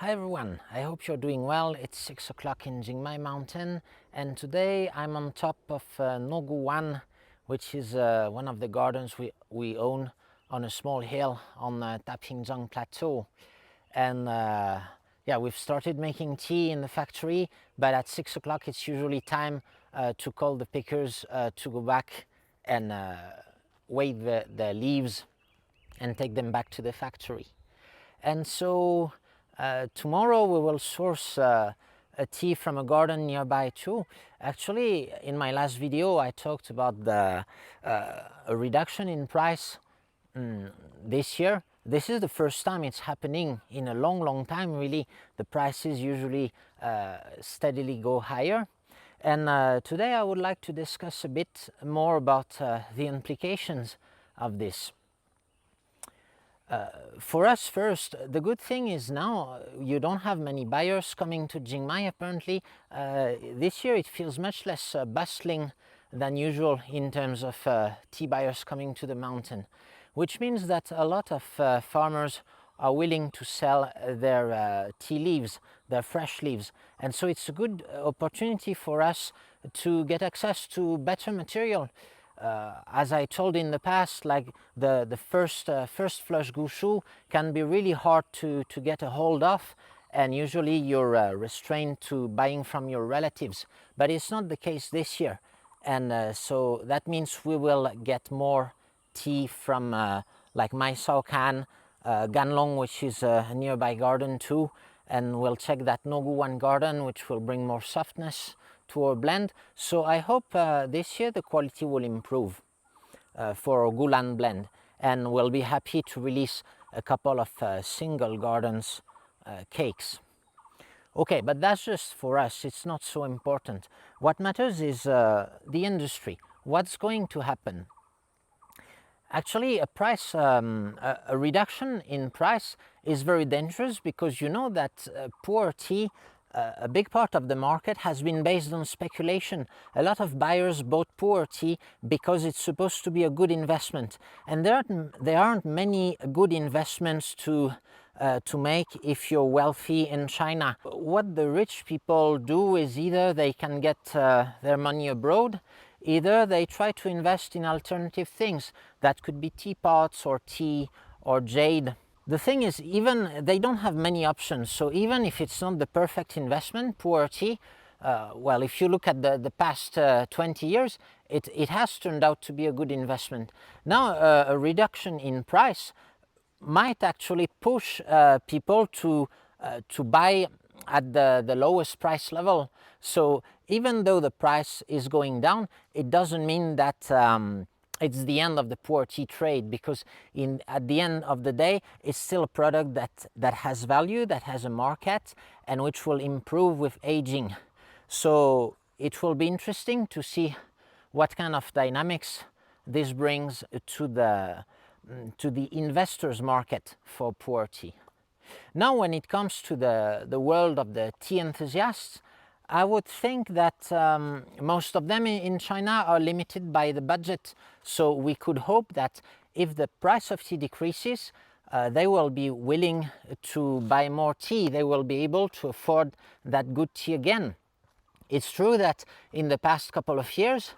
Hi everyone, I hope you're doing well. It's 6 o'clock in Jingmai mountain, and today I'm on top of Nogu 1, which is one of the gardens we own on a small hill on Tapingzhang plateau. And yeah, we've started making tea in the factory, but at 6 o'clock it's usually time to call the pickers to go back and weigh the leaves and take them back to the factory. And so tomorrow we will source a tea from a garden nearby too. Actually, in my last video I talked about a reduction in price this year. This is the first time it's happening in a long time really. The prices usually steadily go higher. And today I would like to discuss a bit more about the implications of this. For us first, the good thing is now you don't have many buyers coming to Jingmai apparently. This year it feels much less bustling than usual in terms of tea buyers coming to the mountain, which means that a lot of farmers are willing to sell their tea leaves, their fresh leaves. And so it's a good opportunity for us to get access to better material. As I told in the past, like the first flush gushu can be really hard to get a hold of, and usually you're restrained to buying from your relatives. But it's not the case this year, and so that means we will get more tea from like Mai Sao Kan, Ganlong, which is a nearby garden too, and we'll check that Nogu 1 garden, which will bring more softness to our blend. So I hope this year the quality will improve for our Gulan blend, and we'll be happy to release a couple of single gardens cakes. Okay, but that's just for us, it's not so important. What matters is the industry. What's going to happen? Actually, a reduction in price is very dangerous, because you know that Pu-erh tea, a big part of the market has been based on speculation. A lot of buyers bought Pu-erh tea because it's supposed to be a good investment, and there aren't many good investments to make if you're wealthy in China. What the rich people do is either they can get their money abroad, either they try to invest in alternative things. That could be teapots or tea or jade. The thing is, even they don't have many options. So even if it's not the perfect investment, Pu-erh tea, well, if you look at the past 20 years, it has turned out to be a good investment. Now, a reduction in price might actually push people to buy at the lowest price level. So even though the price is going down, it doesn't mean that it's the end of the Pu-erh tea trade, because at the end of the day, it's still a product that has value, that has a market, and which will improve with aging. So it will be interesting to see what kind of dynamics this brings to the investors market for Pu-erh tea. Now, when it comes to the world of the tea enthusiasts, I would think that most of them in China are limited by the budget. So we could hope that if the price of tea decreases, they will be willing to buy more tea. They will be able to afford that good tea again. It's true that in the past couple of years,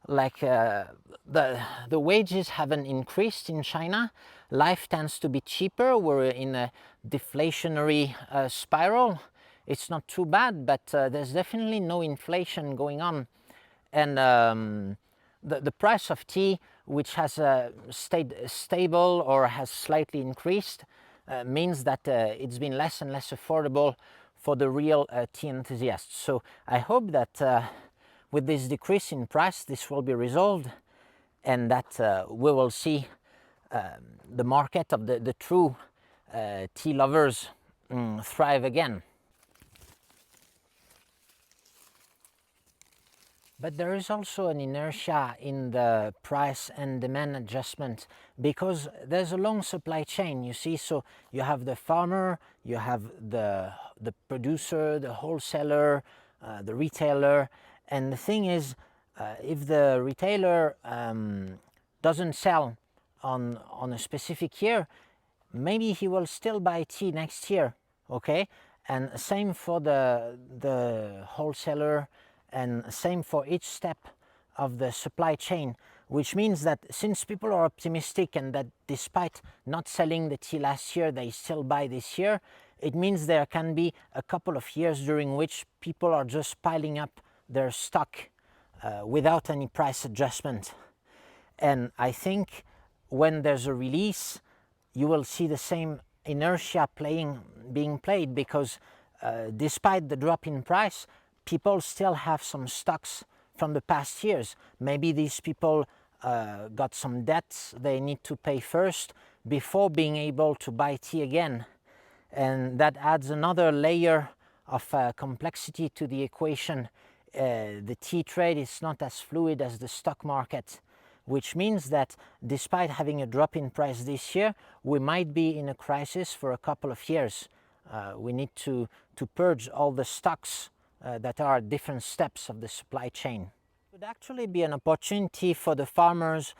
like the wages haven't increased in China. Life tends to be cheaper. We're in a deflationary spiral. It's not too bad, but there's definitely no inflation going on. And the price of tea, which has stayed stable or has slightly increased, means that it's been less and less affordable for the real tea enthusiasts. So I hope that with this decrease in price, this will be resolved, and that we will see the market of the true tea lovers thrive again. But there is also an inertia in the price and demand adjustment, because there's a long supply chain, you see. So you have the farmer, you have the producer, the wholesaler, the retailer. And the thing is, if the retailer doesn't sell on a specific year, maybe he will still buy tea next year, okay? and same for the wholesaler, and same for each step of the supply chain, which means that since people are optimistic and that despite not selling the tea last year, they still buy this year, it means there can be a couple of years during which people are just piling up their stock without any price adjustment. And I think when there's a release, you will see the same inertia being played, because despite the drop in price, people still have some stocks from the past years. Maybe these people got some debts they need to pay first before being able to buy tea again. And that adds another layer of complexity to the equation. The tea trade is not as fluid as the stock market, which means that despite having a drop in price this year, we might be in a crisis for a couple of years. We need to purge all the stocks that are at different steps of the supply chain. It would actually be an opportunity for the farmers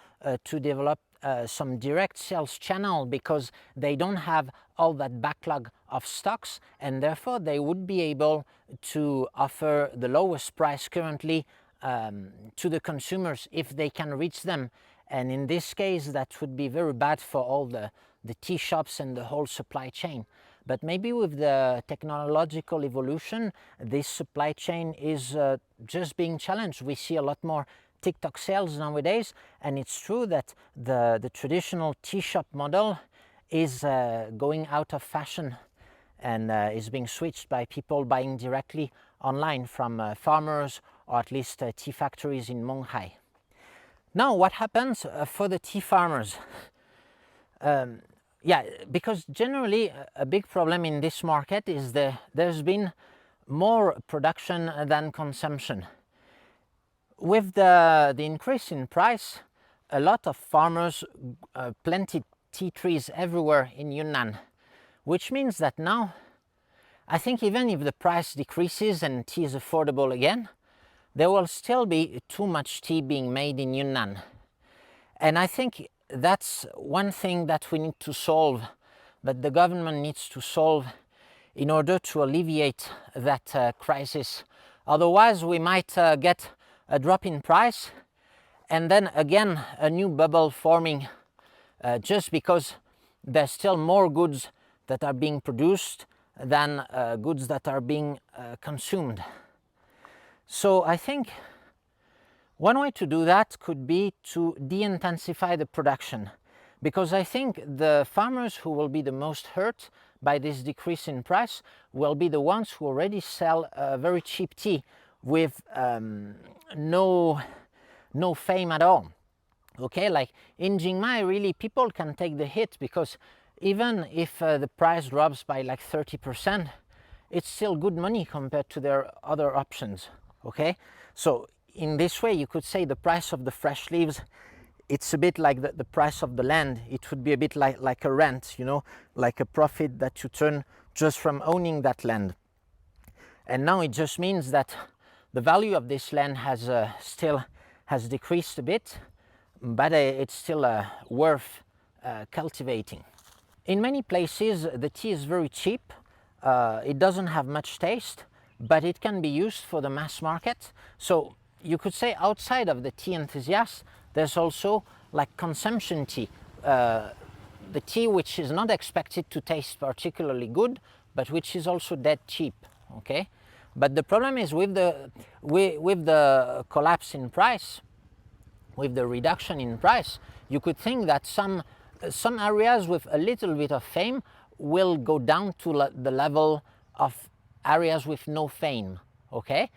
to develop some direct sales channel, because they don't have all that backlog of stocks, and therefore they would be able to offer the lowest price currently to the consumers if they can reach them. And in this case, that would be very bad for all the tea shops and the whole supply chain. But maybe with the technological evolution, this supply chain is just being challenged. We see a lot more TikTok sales nowadays, and it's true that the traditional tea shop model is going out of fashion and is being switched by people buying directly online from farmers, or at least tea factories in Monghai. Now, what happens for the tea farmers? Yeah, because generally a big problem in this market is there's been more production than consumption. With the increase in price, a lot of farmers planted tea trees everywhere in Yunnan, which means that now, I think even if the price decreases and tea is affordable again, there will still be too much tea being made in Yunnan. And I think that's one thing that we need to solve, that the government needs to solve in order to alleviate that crisis. Otherwise, we might get a drop in price and then again a new bubble forming, just because there's still more goods that are being produced than goods that are being consumed. So I think one way to do that could be to de-intensify the production, because I think the farmers who will be the most hurt by this decrease in price will be the ones who already sell very cheap tea with no fame at all. Okay, like in Jingmai, really people can take the hit, because even if the price drops by like 30%, it's still good money compared to their other options. Okay, so in this way you could say the price of the fresh leaves, it's a bit like the price of the land. It would be a bit like a rent, you know, like a profit that you turn just from owning that land. And now it just means that the value of this land has decreased a bit, but it's still worth cultivating. In many places the tea is very cheap. It doesn't have much taste, but it can be used for the mass market. So you could say outside of the tea enthusiasts, there's also like consumption tea, the tea which is not expected to taste particularly good, but which is also dead cheap. Okay, but the problem is with the collapse in price, with the reduction in price, you could think that some areas with a little bit of fame will go down to the level of areas with no fame. Okay,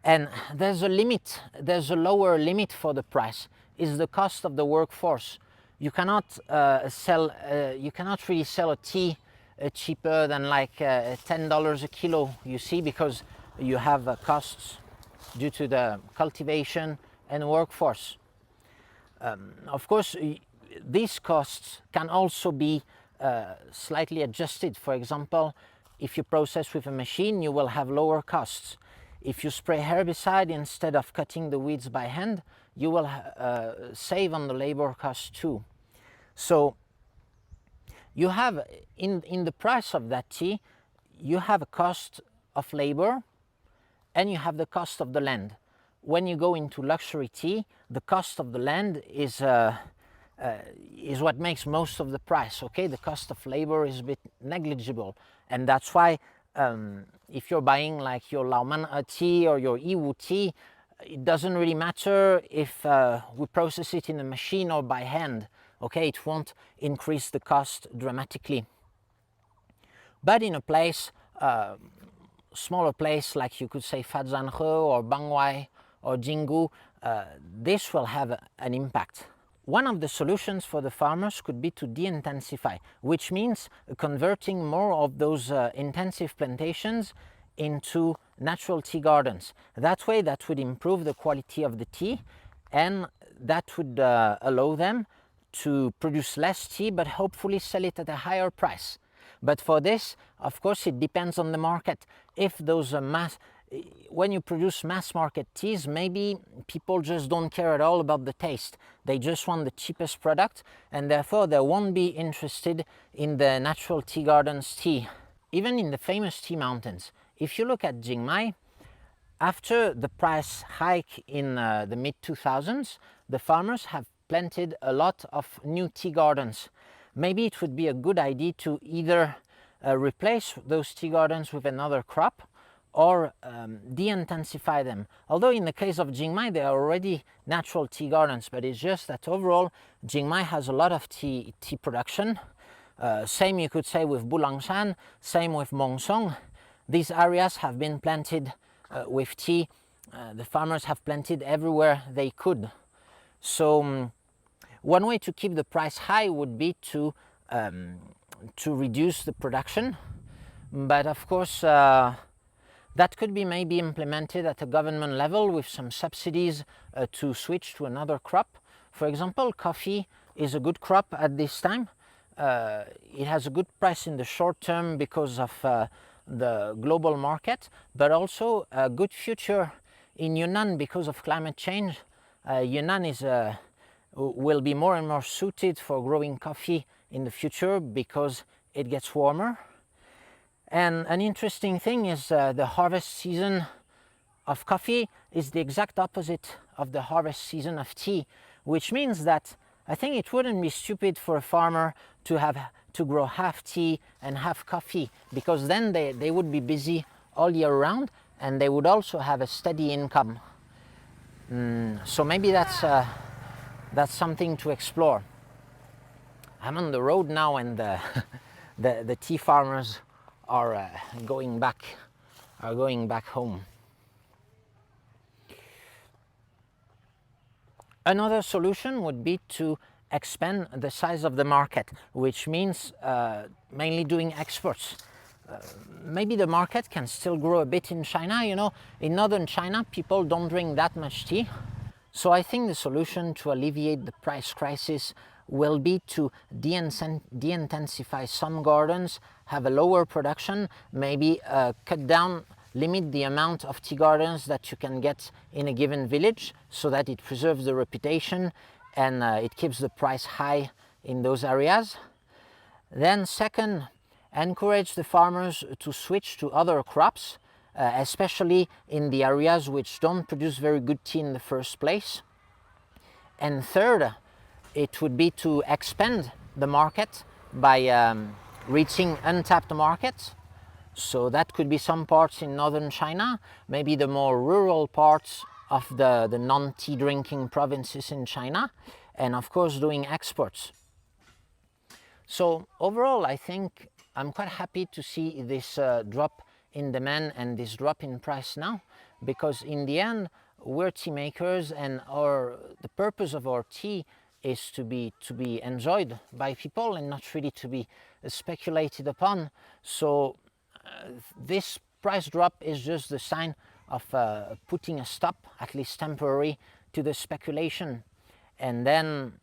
and there's a limit, there's a lower limit for the price, is the cost of the workforce. You cannot really sell a tea cheaper than like $10 a kilo, you see, because you have costs due to the cultivation and workforce. Of course, these costs can also be slightly adjusted. For example, if you process with a machine, you will have lower costs. If you spray herbicide instead of cutting the weeds by hand, you will save on the labor cost too. So you have in the price of that tea, you have a cost of labor and you have the cost of the land. When you go into luxury tea, the cost of the land is what makes most of the price. Okay, the cost of labor is a bit negligible, and that's why if you're buying like your Lauman tea or your Iwu tea, it doesn't really matter if we process it in a machine or by hand. Okay, it won't increase the cost dramatically. But in a place, smaller place like you could say Fadzanhe or Bangwai or Jingu, this will have an impact. One of the solutions for the farmers could be to de-intensify, which means converting more of those intensive plantations into natural tea gardens. That way, that would improve the quality of the tea, and that would allow them to produce less tea, but hopefully sell it at a higher price. But for this, of course, it depends on the market. If those when you produce mass market teas, maybe people just don't care at all about the taste. They just want the cheapest product, and therefore they won't be interested in the natural tea gardens tea. Even in the famous tea mountains, if you look at Jingmai, after the price hike in the mid-2000s, the farmers have planted a lot of new tea gardens. Maybe it would be a good idea to either replace those tea gardens with another crop or de-intensify them. Although in the case of Jingmai, they are already natural tea gardens, but it's just that overall, Jingmai has a lot of tea production. Same you could say with Bulangshan, same with Mongsong. These areas have been planted with tea. The farmers have planted everywhere they could. So one way to keep the price high would be to reduce the production, but of course that could be maybe implemented at a government level with some subsidies to switch to another crop. For example, coffee is a good crop at this time. It has a good price in the short term because of the global market, but also a good future in Yunnan because of climate change. Yunnan will be more and more suited for growing coffee in the future because it gets warmer. And an interesting thing is the harvest season of coffee is the exact opposite of the harvest season of tea, which means that I think it wouldn't be stupid for a farmer to grow half tea and half coffee, because then they would be busy all year round and they would also have a steady income. So maybe that's something to explore. I'm on the road now, and the tea farmers are going back home. Another solution would be to expand the size of the market, which means mainly doing exports. Maybe the market can still grow a bit in China. You know, in northern China, people don't drink that much tea. So I think the solution to alleviate the price crisis will be to de-intensify some gardens, have a lower production, maybe cut down, limit the amount of tea gardens that you can get in a given village, so that it preserves the reputation and it keeps the price high in those areas. Then second, encourage the farmers to switch to other crops, especially in the areas which don't produce very good tea in the first place. And third, it would be to expand the market by reaching untapped markets. So that could be some parts in northern China, maybe the more rural parts of the non-tea drinking provinces in China, and of course doing exports. So overall, I think I'm quite happy to see this drop in demand and this drop in price now, because in the end, we're tea makers, and the purpose of our tea is to be enjoyed by people and not really to be speculated upon. So this price drop is just the sign of putting a stop, at least temporary, to the speculation. And then,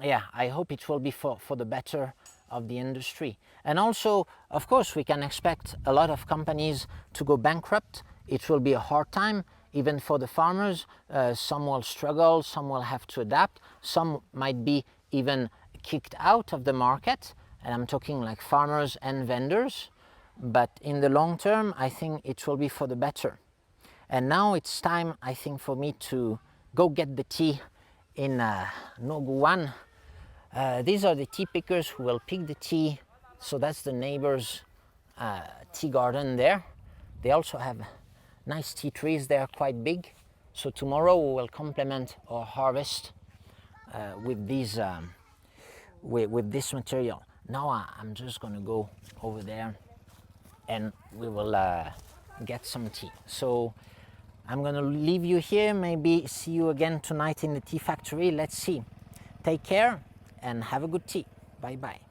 yeah, I hope it will be for the better of the industry. And also, of course, we can expect a lot of companies to go bankrupt. It will be a hard time, even for the farmers. Some will struggle, some will have to adapt, some might be even kicked out of the market, and I'm talking like farmers and vendors. but in the long term, I think it will be for the better. And now it's time, I think, for me to go get the tea in Noguwan. These are the tea pickers who will pick the tea. So that's the neighbor's tea garden there. They also have nice tea trees. They are quite big. So tomorrow we will complement our harvest with these with this material. Now I'm just gonna go over there and we will get some tea. So I'm gonna leave you here, maybe see you again tonight in the tea factory. Let's see. Take care and have a good tea. Bye bye.